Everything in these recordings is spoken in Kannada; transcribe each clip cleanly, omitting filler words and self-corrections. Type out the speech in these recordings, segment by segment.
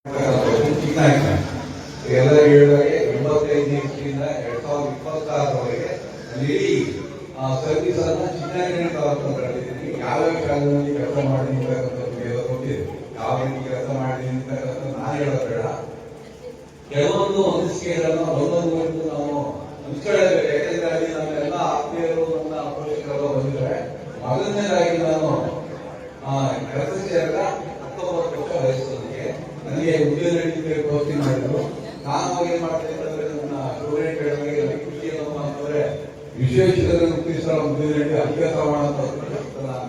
ಎಲ್ಲ ಹೇಳಿದಾಗೆ 85 ಇಸ್ವಿಯಿಂದ 2026 ಇಡೀ ಸರ್ವಿಸ್ ಅನ್ನ ಚಿನ್ನಾಗಿ ಮಾಡಿದ್ದೀನಿ. ಯಾವ್ಯಾವ ಕಾಲದಲ್ಲಿ ಕೆಲಸ ಮಾಡಿದ್ದೀನಿ ಗೊತ್ತಿದೆ, ಯಾವ ರೀತಿ ಕೆಲಸ ಮಾಡಿದ್ದೀನಿ ಅಂತ ನಾನು ಹೇಳೋದು ಬೇಡ. ಕೆಲವೊಂದು ಅನಿಸಿಕೆಗಳನ್ನ ಒಂದೊಂದು ನಾವು ಹಂಚ್ಕೊಳ್ಳಬೇಕು. ಯಾಕಂದ್ರೆ ಅಲ್ಲಿ ನಮ್ಮೆಲ್ಲ ಆತ್ಮೀಯರು ನನ್ನ ಪೋಷಕರು ಬಂದಿದ್ದಾರೆ. ಮೊದಲನೇದಾಗಿ ನಾನು ಕೆಲಸ ಸೇರಿದ 19 ವರ್ಷ ವಯಸ್ಸಿಗೆ ನನಗೆ ಉದ್ಯೋಗ ಪೋಸ್ಟಿಂಗ್ ಮಾಡಿದ್ರು. ನಾನು ಅವಾಗ ಏನ್ ಮಾಡ್ತೀನಿ ಅಂತಂದ್ರೆ ನನ್ನ ಸ್ಟೂಡೆಂಟ್ ಹೇಳಿದಾಗ ಖುಷಿ ಏನಪ್ಪ ಅಂತಂದ್ರೆ ವಿಶ್ವೇಶ್ವರ ಉದ್ಯೋಗ ಅಭ್ಯಾಸ ಮಾಡುವಂತ ಅಂತ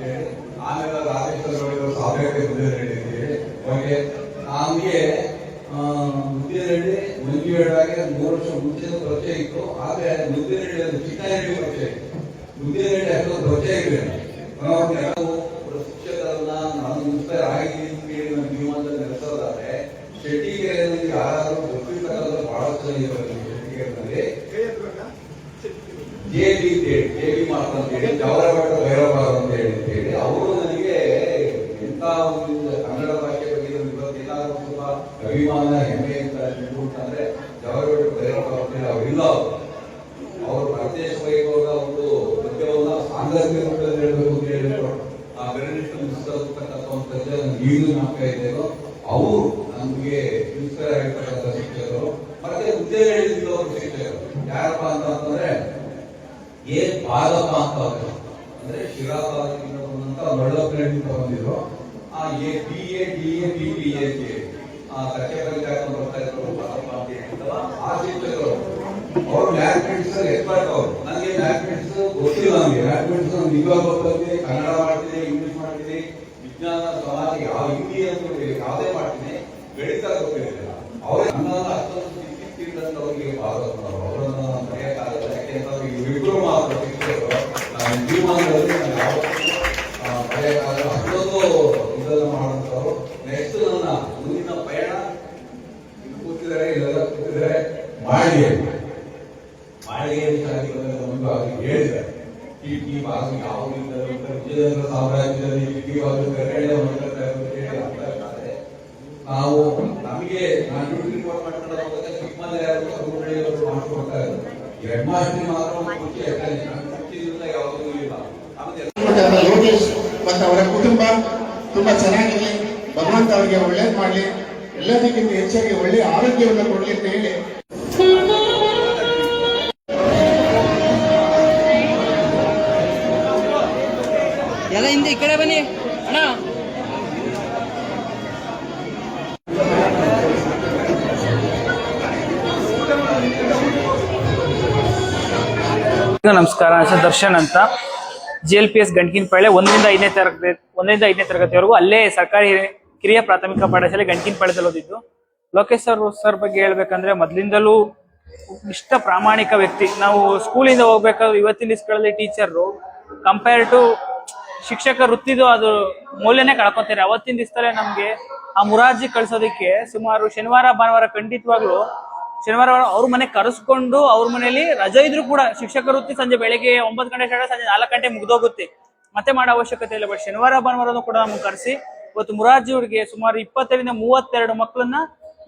ಹೇಳಿ ಆಮೇಲೆ ರಾಜೇಶ್ವರ ಸಾಧಕ ಉದ್ಯೋಗ ಹೇಳಿ ಓಕೆ ನಮಗೆ ಮುದ್ದೇನಹಳ್ಳಿ ಮಂಜುವಾಡಾಗೆ 3 ವರ್ಷ ಮುಂಚೆ ಪರಿಚಯ ಇತ್ತು. ಆದ್ರೆ ಮುದ್ದೇನಹಳ್ಳಿ ಒಂದು ಚಿಕ್ಕನಹಳ್ಳಿ ಪರಿಚಯ ಇತ್ತು. ಮುದ್ದೇನಹಳ್ಳಿ ಅಷ್ಟೊಂದು ಪರಿಚಯ ಇರಲಿಲ್ಲ. ನಾವು ಶಿಕ್ಷಕರನ್ನ ನಾನು ಇನ್ಸ್ಪೈರ್ ಆಗಿದ್ದೀನಿ ಅಂತ ಹೇಳಿ ನಮ್ಮ ಜೀವನದಲ್ಲಿ ನಡೆಸೋದಾದ್ರೆ ಶೆಟ್ಟಿಗೆರೆಯಲ್ಲಿ ಯಾರಾದ್ರೂ ಗೊತ್ತಿರ್ತಕ್ಕಂಥ ಬಹಳಷ್ಟು ಜನ ಇದ್ದಾರೆ. ಶೆಟ್ಟಿಗೆರೆಯಲ್ಲಿ ಜೇಬಿ ಮಾತು ಅಂತ ಹೇಳಿ ಜವರಘಟ್ಟ ಭೈರವ ಅಂತ ಹೇಳಿ ಅವರು ನನಗೆ ಎಂತ ಒಂದು ಕನ್ನಡ ಭಾಷೆ ಬಗ್ಗೆ ಏನಾದ್ರು ತುಂಬಾ ಅಭಿಮಾನ ಹೆಮ್ಮೆ ಅಂತ ಅಂದ್ರೆ ಜವರಘಟ್ಟ ಭೈರವ ಅಂತ ಹೇಳಿ ಅವರಿಲ್ಲ. ಅವರು ಪ್ರದೇಶ ವೈಭವದ ಒಂದು ನೃತ್ಯವನ್ನ ಸಾಂದರ್ಭಿಕ ರೂಪದಲ್ಲಿ ಹೇಳಬೇಕು ಅಂತ ಹೇಳಿದ್ರು. ಆ ಬೆರಳಿಷ್ಟು ಮುಗಿಸ್ತಕ್ಕಂಥ ಒಂದು ಪ್ರಜೆ ಈಗಲೂ ನಾಲ್ಕ ಇದ್ದೇವೆ. ಅವರು ನಮಗೆ ಇನ್ಸ್ಪೈರ್ ಆಗಿರ್ತಕ್ಕಂಥ ಶಿಕ್ಷಕರು. ಮತ್ತೆ ಉದ್ಯೋಗ ಹೇಳಿದ್ರು ಶಿಕ್ಷಕರು ಯಾರಪ್ಪ ಅಂತಂದ್ರೆ ಬಾಲಪ್ಪ ಅಂತ ಅಂದ್ರೆ ಶಿರಾ ತಾಲೂಕಿನ ಮಳ್ಳಪ್ಪನಹಳ್ಳಿಯಿಂದ ಬಂದಿದ್ರು. BA ಕಚೇರಿ ಹಾಕೊಂಡು ಬರ್ತಾ ಇದ್ರು ಬಾಲಪ್ಪ ಅಂತ ಹೇಳ್ತಾರ ಆ ಶಿಕ್ಷಕರು. ಅವರು ಮ್ಯಾಥಮೆಟಿಕ್ಸ್ ಎಕ್ಸ್ಪರ್ಟ್. ಅವರು ನನಗೆ ಮ್ಯಾಥಮೆಟಿಕ್ಸ್ ಗೊತ್ತಿಲ್ಲ. ನನಗೆ ಮ್ಯಾಥಮೆಟಿಕ್ಸ್ ನಿಜವಾಗ ಗೊತ್ತಿದೆ. ಕನ್ನಡ ಮಾಡ್ತೀನಿ, ಇಂಗ್ಲಿಷ್ ಮಾಡ್ತೀನಿ, ವಿಜ್ಞಾನ ಸಮಾಜ ಯಾವ ಹಿಂದಿ ಅಂತ ಯಾವುದೇ ಮಾಡ್ತೀನಿ, ಗಣಿತ ಗೊತ್ತಿರಲಿಲ್ಲ. ಅವರೇ ನನ್ನ ಅಷ್ಟೊಂದು ಸಿಕ್ಕಿದ್ದಂತ ಅವರಿಗೆ ಬಾಲಪ್ಪನವರು ಅವರನ್ನು ಮರೆಯಕ್ಕಾಗಲ್ಲ. ಯಾಕೆಂದ್ರೆ ಇಬ್ಬರು ಮಾತ್ರ ಶಿಕ್ಷಕರು ನನ್ನ ಜೀವನದಲ್ಲಿ ನಾನು ಯಾವತ್ತೂ ಮರೆಯಕ್ಕಾಗಲ್ಲ. ಅಷ್ಟೊಂದು ಇದನ್ನು ಮಾಡುವಂತವರು. ನೆಕ್ಸ್ಟ್ ನನ್ನ ಮುಂದಿನ ಪಯಣ ಇದು ಕೂತಿದ್ದಾರೆ, ಇಲ್ಲೆಲ್ಲ ಕೂತಿದ್ದಾರೆ ಮಾಳಿಗೆಯಲ್ಲಿ ಒಂದು ಅವ್ರಿಗೆ ಹೇಳಿದ್ದಾರೆ ಟಿ ಬಾಸು ಯಾವ ವಿಜಯೇಂದ್ರ ಸಾಮ್ರಾಜ್ಯದಲ್ಲಿ ಟಿ ಬಾಸು ನಾವು ನಮಗೆ ನಾನು ಡ್ಯೂಟಿ ರಿಪೋರ್ಟ್ ಮಾಡ್ಕೊಂಡು ಹೋದಾಗ ಚಿಕ್ಕಮಂದಿ ಯಾರು ಮಾಡ್ಕೊಡ್ತಾ ಇದ್ರು. ಹೆಡ್ ಮಾಸ್ಟರ್ ಮಾತ್ರ ಖುಷಿ ಖುಷಿಯಿಂದ ಯಾವುದೂ ಇಲ್ಲ. ಲೋಕೇಶ್ ಮತ್ತು ಅವರ ಕುಟುಂಬ ತುಂಬಾ ಚೆನ್ನಾಗಿರಲಿ, ಭಗವಂತ ಅವರಿಗೆ ಒಳ್ಳೇದು ಮಾಡಲಿ, ಎಲ್ಲದಕ್ಕಿಂತ ಹೆಚ್ಚಾಗಿ ಒಳ್ಳೆಯ ಆರೋಗ್ಯವನ್ನು ಕೊಡಲಿ ಅಂತ ಹೇಳಿ ಎಲ್ಲ ಹಿಂದೆ ಈ ಕಡೆ ಬನ್ನಿ ಅಣ್ಣ. ನಮಸ್ಕಾರ, ನನ್ನ ದರ್ಶನ್ ಅಂತ. GLPS ಗಂಟಕಿನಪಾಳ್ಯ 1ರಿಂದ 5ನೇ ತರಗತಿವರೆಗೂ ಅಲ್ಲೇ ಸರ್ಕಾರಿ ಕಿರಿಯ ಪ್ರಾಥಮಿಕ ಪಾಠಶಾಲೆ ಗಂಟಕಿನಪಾಳ್ಯದಲ್ಲಿ ಓದಿದ್ದು. ಲೋಕೇಶ್ ಸರ್ ಬಗ್ಗೆ ಹೇಳ್ಬೇಕಂದ್ರೆ ಮೊದಲಿಂದಲೂ ಇಷ್ಟ ಪ್ರಾಮಾಣಿಕ ವ್ಯಕ್ತಿ. ನಾವು ಸ್ಕೂಲಿಂದ ಹೋಗ್ಬೇಕಾದ್ರೆ ಇವತ್ತಿನ ದಿವಸಗಳಲ್ಲಿ ಟೀಚರು ಕಂಪೇರ್ ಟು ಶಿಕ್ಷಕ ವೃತ್ತಿದು ಅದು ಮೌಲ್ಯನೇ ಕಳ್ಕೊತಾರೆ. ಅವತ್ತಿನ ದಿವಸದಲ್ಲೇ ನಮ್ಗೆ ಆ ಮುರಾರ್ಜಿ ಕಳ್ಸೋದಕ್ಕೆ ಸುಮಾರು ಶನಿವಾರ ಭಾನುವಾರ ಖಂಡಿತವಾಗ್ಲು ಶನಿವಾರ ಅವ್ರ ಮನೆ ಕರೆಸ್ಕೊಂಡು ಅವ್ರ ಮನೇಲಿ ರಜೆ ಇದ್ರು ಕೂಡ ಶಿಕ್ಷಕ ವೃತ್ತಿ ಸಂಜೆ ಬೆಳಿಗ್ಗೆ 9 ಗಂಟೆ ಸ್ಟಾರ್ಟ್, ಸಂಜೆ 4 ಗಂಟೆ ಮುಗ್ದೋಗುತ್ತೆ, ಮತ್ತೆ ಮಾಡೋ ಅವಶ್ಯಕತೆ ಇಲ್ಲ. ಬಟ್ ಶನಿವಾರ ಭಾನುವಾರನೂ ಕೂಡ ನಮ್ಗೆ ಕರೆಸಿ ಇವತ್ತು ಮುರಾರ್ಜಿ ಅವ್ರಿಗೆ ಸುಮಾರು 20ರಿಂದ 32 ಮಕ್ಕಳನ್ನ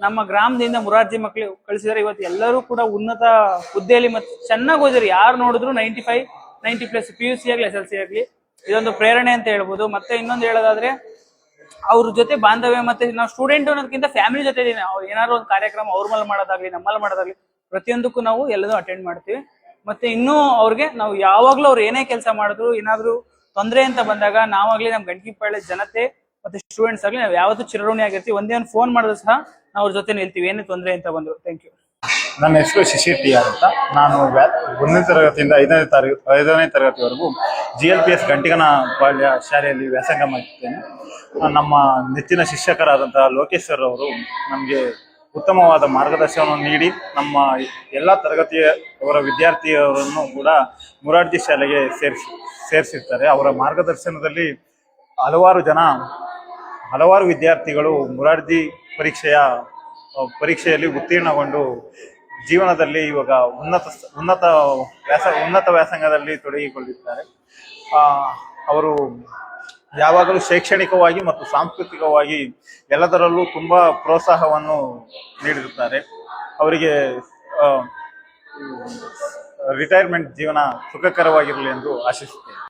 ನಮ್ಮ ಗ್ರಾಮದಿಂದ ಮುರಾರ್ಜಿ ಮಕ್ಕಳು ಕಳಿಸಿದ್ದಾರೆ. ಇವತ್ತು ಎಲ್ಲರೂ ಕೂಡ ಉನ್ನತ ಹುದ್ದೆಯಲ್ಲಿ ಮತ್ತೆ ಚೆನ್ನಾಗಿ ಓದಿದ್ರು. ಯಾರು ನೋಡಿದ್ರು 95, 90+ PUC ಆಗ್ಲಿ SLC ಆಗ್ಲಿ. ಇದೊಂದು ಪ್ರೇರಣೆ ಅಂತ ಹೇಳ್ಬೋದು. ಮತ್ತೆ ಇನ್ನೊಂದು ಹೇಳೋದಾದ್ರೆ ಅವ್ರ ಜೊತೆ ಬಾಂಧವ್ಯ, ಮತ್ತೆ ನಾವು ಸ್ಟೂಡೆಂಟ್ ಅನ್ನೋದಕ್ಕಿಂತ ಫ್ಯಾಮಿಲಿ ಜೊತೆ ಇದೀನಿ. ಅವ್ರು ಏನಾದ್ರು ಒಂದು ಕಾರ್ಯಕ್ರಮ ಅವ್ರ ಮೇಲೆ ಮಾಡೋದಾಗ್ಲಿ ನಮ್ಮಲ್ಲಿ ಮಾಡೋದಾಗ್ಲಿ ಪ್ರತಿಯೊಂದಕ್ಕೂ ನಾವು ಎಲ್ಲದೂ ಅಟೆಂಡ್ ಮಾಡ್ತೀವಿ. ಮತ್ತೆ ಇನ್ನೂ ಅವ್ರಿಗೆ ನಾವು ಯಾವಾಗ್ಲೂ ಅವ್ರು ಏನೇ ಕೆಲಸ ಮಾಡಿದ್ರು ಏನಾದ್ರು ತೊಂದರೆ ಅಂತ ಬಂದಾಗ ನಾವಾಗ್ಲಿ ನಮ್ಮ ಗಂಟಕಿನಪಾಳ್ಯ ಜನತೆ ಮತ್ತೆ ಸ್ಟೂಡೆಂಟ್ಸ್ ಆಗ್ಲಿ ನಾವು ಯಾವತ್ತೂ ಚಿರಋಣಿ ಆಗಿರ್ತೀವಿ. ಒಂದೇ ಒಂದು ಫೋನ್ ಮಾಡಿದ್ರು ಸಹ ನಾವು ಅವ್ರ ಜೊತೆ ನಿಲ್ತೀವಿ ಏನೇ ತೊಂದರೆ ಅಂತ ಬಂದ್ರು. Thank you. ನನ್ನ ಹೆಸರು ಶಿಶಿರ್ TR ಅಂತ. ನಾನು 1ನೇ ತರಗತಿಯಿಂದ 5ನೇ ತರಗತಿವರೆಗೂ GLPS ಗಂಟಕಿನಪಾಳ್ಯ ಶಾಲೆಯಲ್ಲಿ ವ್ಯಾಸಂಗ ಮಾಡಿದ್ದೇನೆ. ನಮ್ಮ ನೆಚ್ಚಿನ ಶಿಕ್ಷಕರಾದಂತಹ ಲೋಕೇಶ್ ಸರ್ ಅವರು ನಮಗೆ ಉತ್ತಮವಾದ ಮಾರ್ಗದರ್ಶನವನ್ನು ನೀಡಿ ನಮ್ಮ ಎಲ್ಲ ತರಗತಿಯವರ ವಿದ್ಯಾರ್ಥಿಯವರನ್ನು ಕೂಡ ಮುರಾರ್ಜಿ ಶಾಲೆಗೆ ಸೇರಿಸಿರ್ತಾರೆ. ಅವರ ಮಾರ್ಗದರ್ಶನದಲ್ಲಿ ಹಲವಾರು ವಿದ್ಯಾರ್ಥಿಗಳು ಮುರಾರ್ಜಿ ಪರೀಕ್ಷೆಯಲ್ಲಿ ಉತ್ತೀರ್ಣಗೊಂಡು ಜೀವನದಲ್ಲಿ ಇವಾಗ ಉನ್ನತ ವ್ಯಾಸಂಗದಲ್ಲಿ ತೊಡಗಿಕೊಂಡಿದ್ದಾರೆ. ಅವರು ಯಾವಾಗಲೂ ಶೈಕ್ಷಣಿಕವಾಗಿ ಮತ್ತು ಸಾಂಸ್ಕೃತಿಕವಾಗಿ ಎಲ್ಲದರಲ್ಲೂ ತುಂಬಾ ಪ್ರೋತ್ಸಾಹವನ್ನು ನೀಡಿರುತ್ತಾರೆ. ಅವರಿಗೆ ರಿಟೈರ್ಮೆಂಟ್ ಜೀವನ ಸುಖಕರವಾಗಿರಲಿ ಎಂದು ಆಶಿಸುತ್ತೇನೆ.